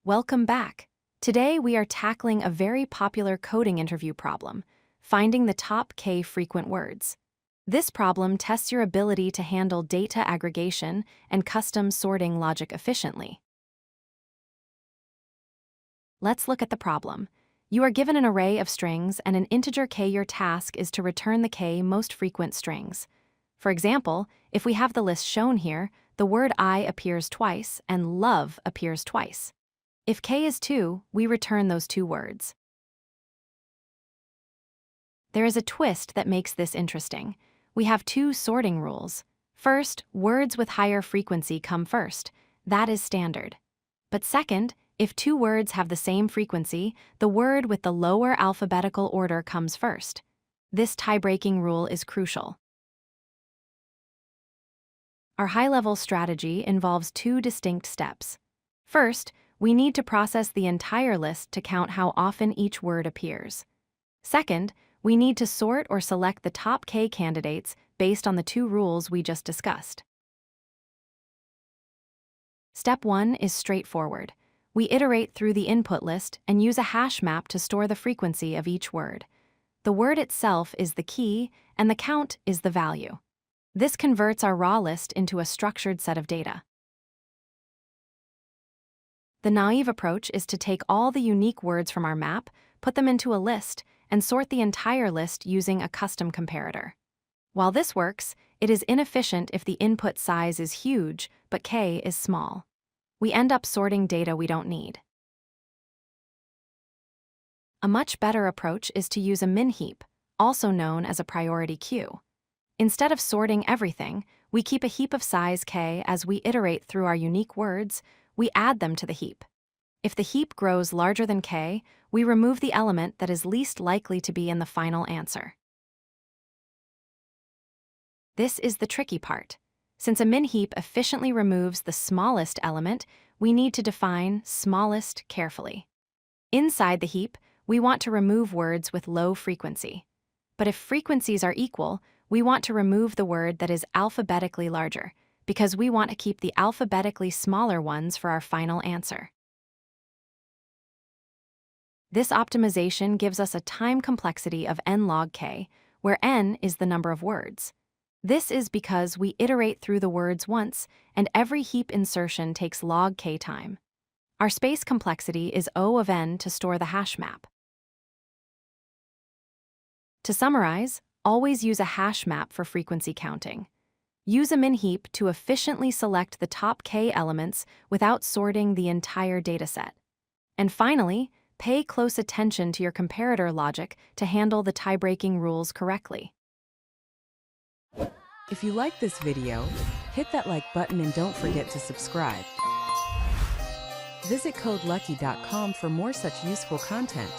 Welcome back. Today we are tackling a very popular coding interview problem, finding the top K frequent words. This problem tests your ability to handle data aggregation and custom sorting logic efficiently. Let's look at the problem. You are given an array of strings and an integer K. Your task is to return the K most frequent strings. For example, if we have the list shown here, the word I appears twice and love appears twice. If K is 2, we return those 2 words. There is a twist that makes this interesting. We have 2 sorting rules. First, words with higher frequency come first. That is standard. But second, if 2 words have the same frequency, the word with the lower alphabetical order comes first. This tie-breaking rule is crucial. Our high-level strategy involves 2 distinct steps. First, we need to process the entire list to count how often each word appears. Second, we need to sort or select the top K candidates based on the 2 rules we just discussed. Step 1 is straightforward. We iterate through the input list and use a hash map to store the frequency of each word. The word itself is the key, and the count is the value. This converts our raw list into a structured set of data. The naive approach is to take all the unique words from our map, put them into a list, and sort the entire list using a custom comparator. While this works, it is inefficient if the input size is huge, but K is small. We end up sorting data we don't need. A much better approach is to use a Min-Heap, also known as a priority queue. Instead of sorting everything, we keep a heap of size K. As we iterate through our unique words, we add them to the heap. If the heap grows larger than K, we remove the element that is least likely to be in the final answer. This is the tricky part. Since a min-heap efficiently removes the smallest element, we need to define smallest carefully. Inside the heap, we want to remove words with low frequency. But if frequencies are equal, we want to remove the word that is alphabetically larger, because we want to keep the alphabetically smaller ones for our final answer. This optimization gives us a time complexity of n log k, where n is the number of words. This is because we iterate through the words once, and every heap insertion takes log k time. Our space complexity is O of n to store the hash map. To summarize, always use a hash map for frequency counting. Use a min-heap to efficiently select the top K elements without sorting the entire dataset. And finally, pay close attention to your comparator logic to handle the tie-breaking rules correctly. If you like this video, hit that like button and don't forget to subscribe. Visit codelucky.com for more such useful content.